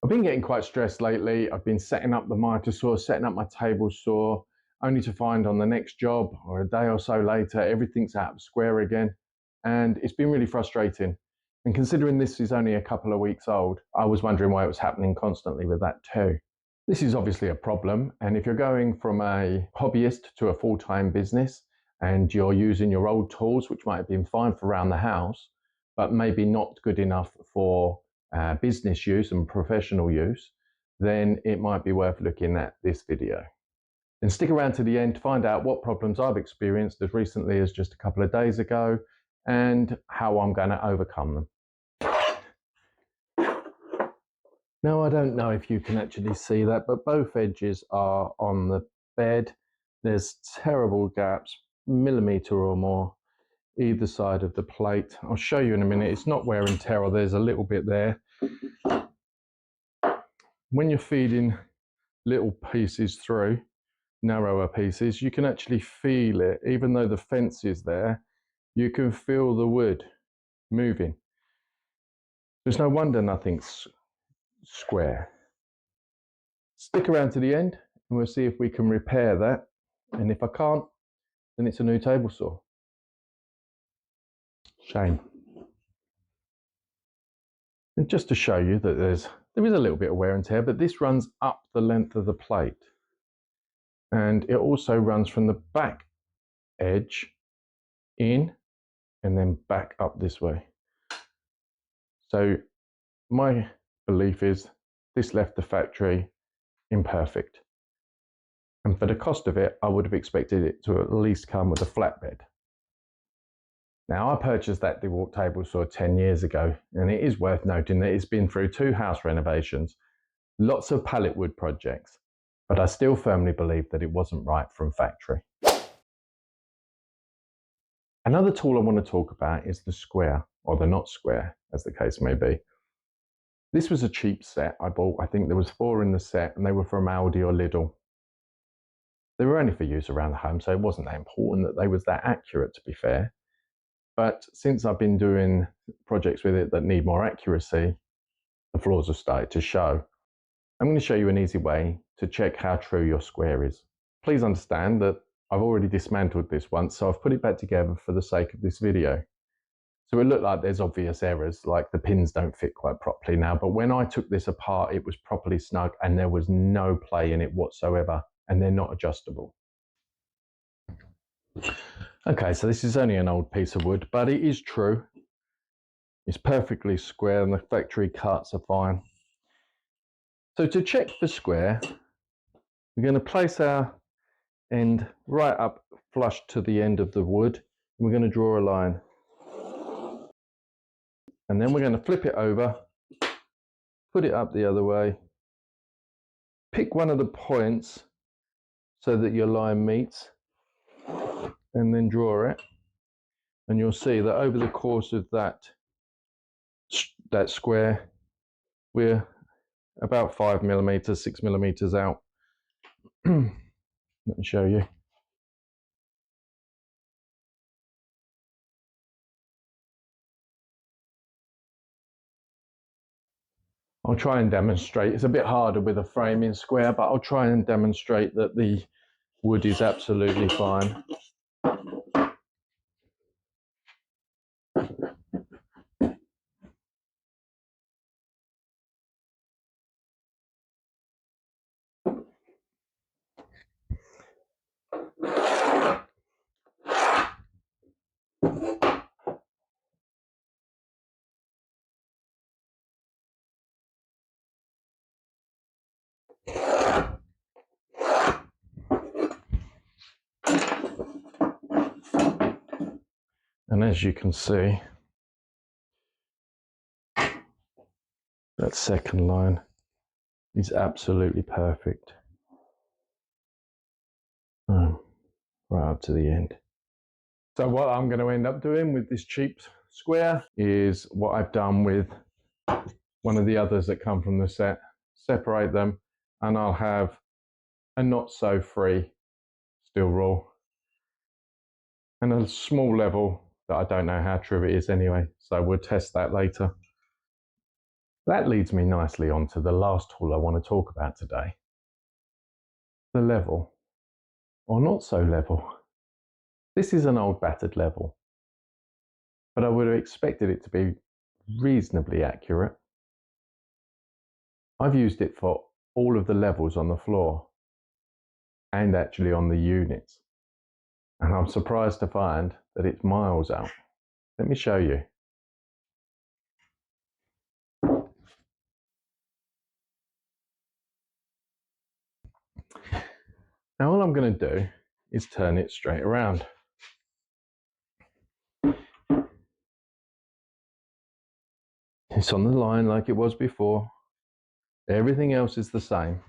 I've been getting quite stressed lately. I've been setting up the miter saw, setting up my table saw, only to find on the next job or a day or so later, everything's out of square again. And it's been really frustrating. And considering this is only a couple of weeks old, I was wondering why it was happening constantly with that too. This is obviously a problem. And if you're going from a hobbyist to a full-time business and you're using your old tools, which might have been fine for around the house, but maybe not good enough for business use and professional use, then it might be worth looking at this video. Then stick around to the end to find out what problems I've experienced as recently as just a couple of days ago and how I'm going to overcome them. Now, I don't know if you can actually see that, but both edges are on the bed. There's terrible gaps, millimetre or more, either side of the plate. I'll show you in a minute. It's not wear and tear, there's a little bit there. When you're feeding little pieces through, narrower pieces, you can actually feel it. Even though the fence is there, you can feel the wood moving. There's no wonder nothing's square. Stick around to the end and we'll see if we can repair that. And if I can't, then it's a new table saw. Shame. And just to show you that there is a little bit of wear and tear, but this runs up the length of the plate. And it also runs from the back edge in and then back up this way. So my belief is this left the factory imperfect. And for the cost of it, I would have expected it to at least come with a flatbed. Now, I purchased that DeWalt table saw 10 years ago, and it is worth noting that it's been through 2 house renovations, lots of pallet wood projects, but I still firmly believe that it wasn't right from factory. Another tool I want to talk about is the square, or the not square, as the case may be. This was a cheap set I bought. I think there was 4 in the set, and they were from Aldi or Lidl. They were only for use around the home, so it wasn't that important that they was that accurate, to be fair. But since I've been doing projects with it that need more accuracy, the flaws have started to show. I'm going to show you an easy way to check how true your square is. Please understand that I've already dismantled this once, so I've put it back together for the sake of this video. So it looked like there's obvious errors, like the pins don't fit quite properly now, but when I took this apart, it was properly snug and there was no play in it whatsoever, and they're not adjustable. Okay, so this is only an old piece of wood, but it is true. It's perfectly square and the factory cuts are fine. So to check for square, we're going to place our end right up flush to the end of the wood, and we're going to draw a line. And then we're going to flip it over, put it up the other way, pick one of the points so that your line meets, and then draw it. And you'll see that over the course of that square, we're about 5 millimeters, 6 millimeters out. Let me show you. I'll try and demonstrate. It's a bit harder with a framing square, but I'll try and demonstrate that the wood is absolutely fine. And as you can see, that second line is absolutely perfect. Right up to the end. So what I'm going to end up doing with this cheap square is what I've done with one of the others that come from the set. Separate them, and I'll have a not so free steel rule and a small level that I don't know how true it is anyway, so we'll test that later. That leads me nicely onto the last tool I want to talk about today. The level, or not so level. This is an old battered level, but I would have expected it to be reasonably accurate. I've used it for all of the levels on the floor and actually on the units. And I'm surprised to find that it's miles out. Let me show you. Now all I'm going to do is turn it straight around. It's on the line like it was before. Everything else is the same.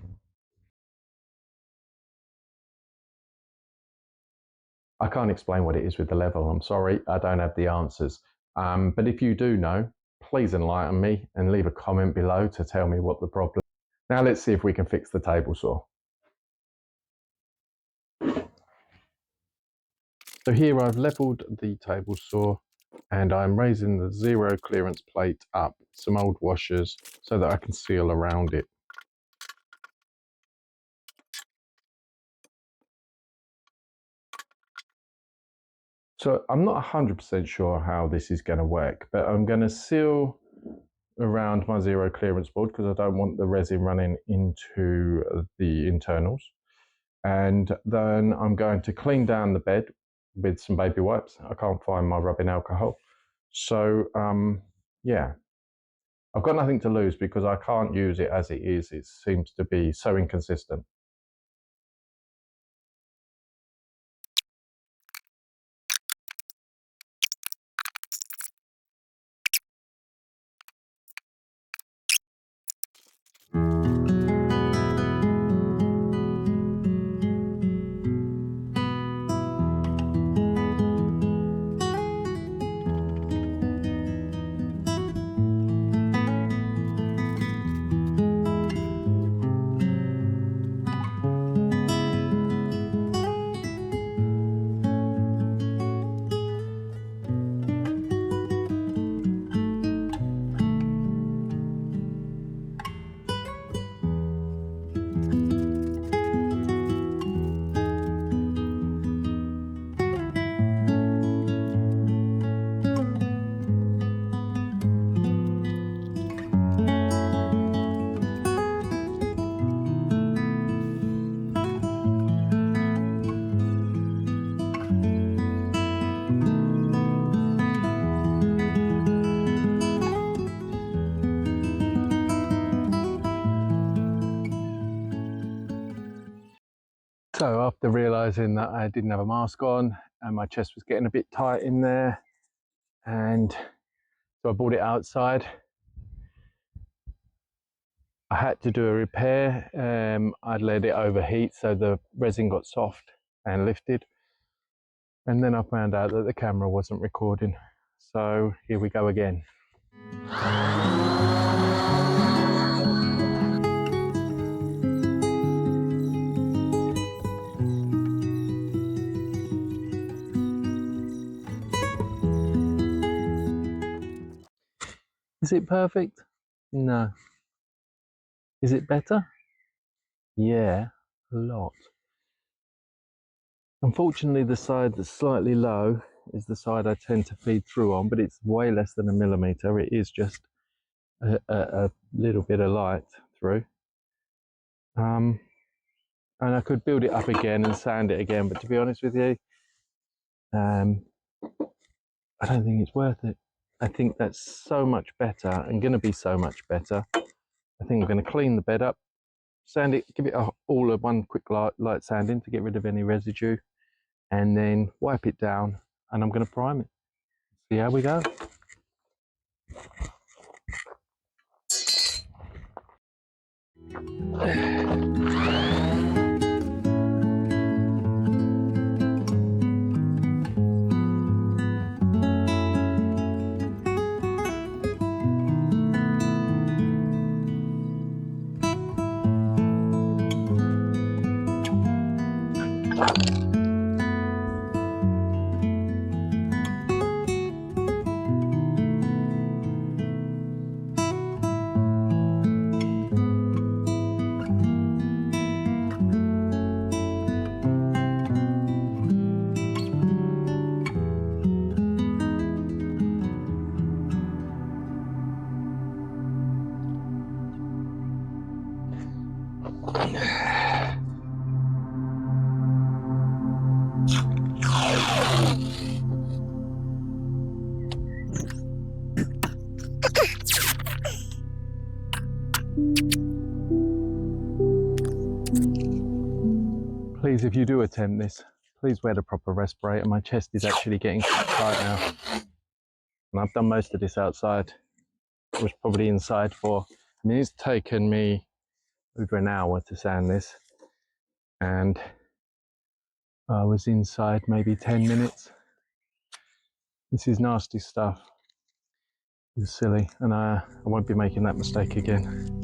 I can't explain what it is with the level. I'm sorry, I don't have the answers. But if you do know, please enlighten me and leave a comment below to tell me what the problem is. Now let's see if we can fix the table saw. So here I've leveled the table saw and I'm raising the zero clearance plate up, some old washers, so that I can seal around it. So I'm not 100% sure how this is going to work, but I'm going to seal around my zero clearance board because I don't want the resin running into the internals. And then I'm going to clean down the bed with some baby wipes. I can't find my rubbing alcohol. So yeah, I've got nothing to lose because I can't use it as it is. It seems to be so inconsistent. So after realizing that I didn't have a mask on and my chest was getting a bit tight in there, and so I brought it outside. I had to do a repair. I'd let it overheat so the resin got soft and lifted, and then I found out that the camera wasn't recording. So here we go again. Is it perfect? No. Is it better? Yeah, a lot. Unfortunately, the side that's slightly low is the side I tend to feed through on, but it's way less than a millimeter. It is just a little bit of light through. And I could build it up again and sand it again, but to be honest with you, I don't think it's worth it. I think that's so much better and going to be so much better. I think I'm going to clean the bed up, sand it, give it all of one quick light sanding to get rid of any residue, and then wipe it down, and I'm going to prime it. See how we go. please, if you do attempt this, please wear the proper respirator. My chest is actually getting quite tight now. And I've done most of this outside. It was probably inside for, I mean, it's taken me over an hour to sand this. And I was inside maybe 10 minutes. This is nasty stuff. It's silly, and I won't be making that mistake again.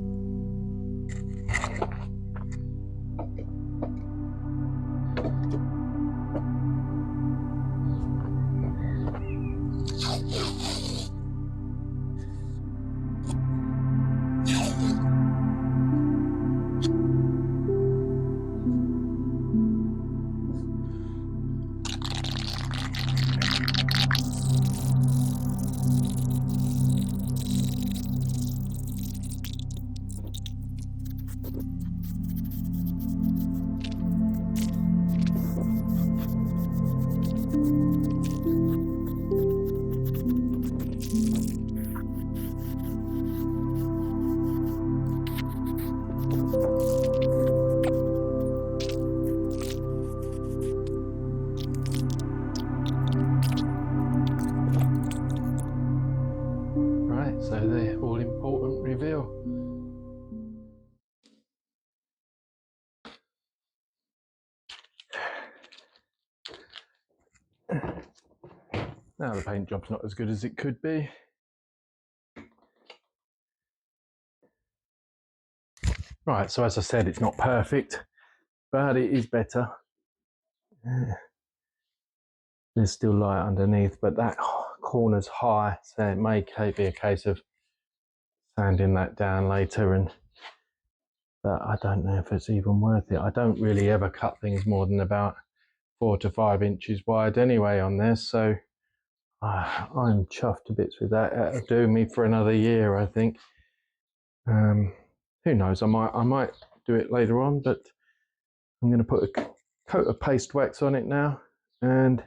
Right, so the all-important reveal. Now the paint job's not as good as it could be. Right, so as I said, it's not perfect, but it is better. There's still light underneath, but that corner's high, so it may be a case of sanding that down later, but I don't know if it's even worth it. I don't really ever cut things more than about 4 to 5 inches wide anyway on this, so I'm chuffed to bits with that. It'll do me for another year, I think. Who knows, I might do it later on, but I'm going to put a coat of paste wax on it now, and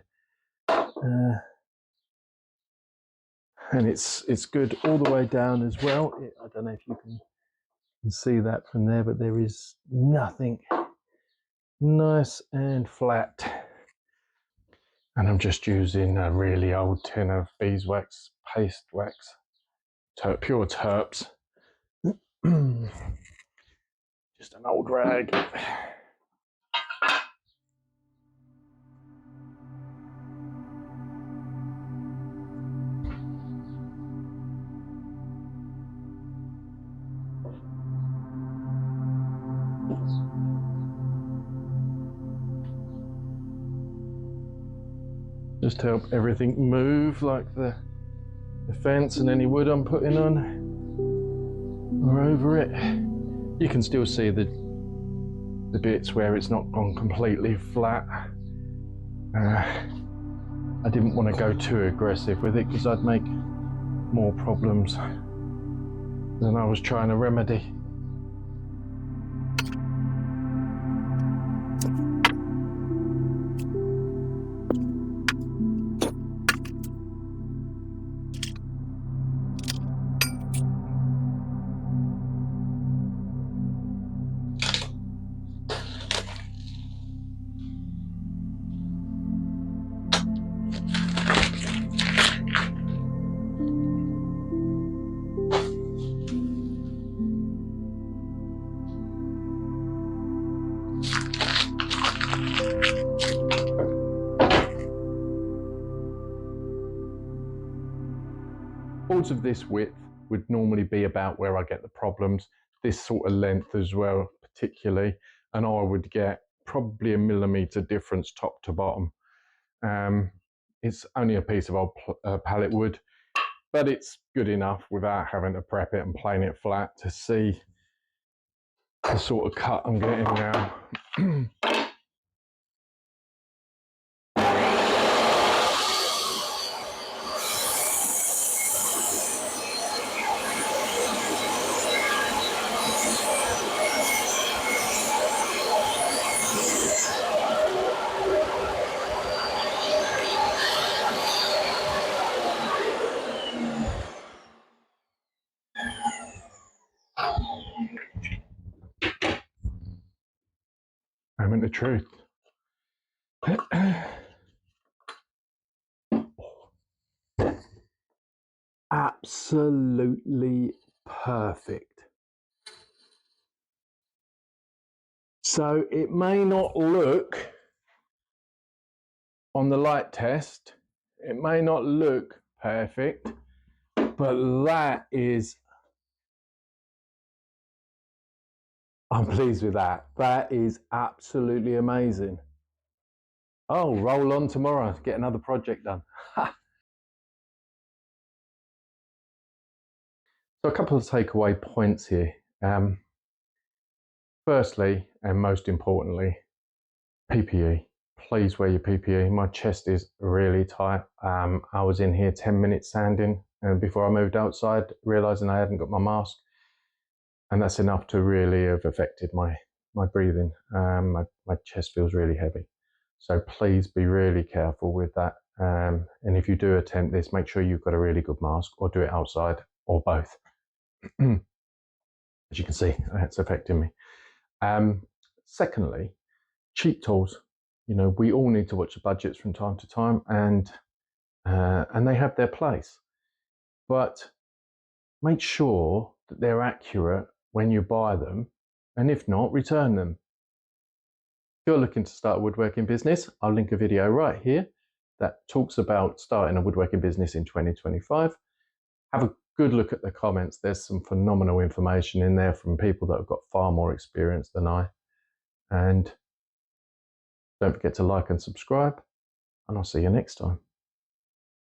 it's good all the way down as well. I don't know if you can see that from there, but there is nothing, nice and flat. And I'm just using a really old tin of beeswax paste wax, pure terps. Just an old rag. Just to help everything move, like the fence and any wood I'm putting on or over it. You can still see the bits where it's not gone completely flat. I didn't want to go too aggressive with it because I'd make more problems than I was trying to remedy. Boards of this width would normally be about where I get the problems. This sort of length as well, particularly, and I would get probably a millimetre difference top to bottom. It's only a piece of old pallet wood, but it's good enough without having to prep it and plane it flat to see the sort of cut I'm getting now. Moment of truth. Absolutely perfect. So it may not look on the light test, it may not look perfect, but that is, I'm pleased with that. That is absolutely amazing. Oh, roll on tomorrow, get another project done. So a couple of takeaway points here. Firstly, and most importantly, PPE. Please wear your PPE. My chest is really tight. I was in here 10 minutes sanding and before I moved outside, realizing I hadn't got my mask. And that's enough to really have affected my breathing. My chest feels really heavy. So please be really careful with that. And if you do attempt this, make sure you've got a really good mask or do it outside or both. As you can see, that's affecting me. Secondly, cheap tools. You know, we all need to watch the budgets from time to time, and they have their place. But make sure that they're accurate when you buy them, and if not, return them. If you're looking to start a woodworking business, I'll link a video right here that talks about starting a woodworking business in 2025. Have a good look at the comments. There's some phenomenal information in there from people that have got far more experience than I. And don't forget to like and subscribe, and I'll see you next time.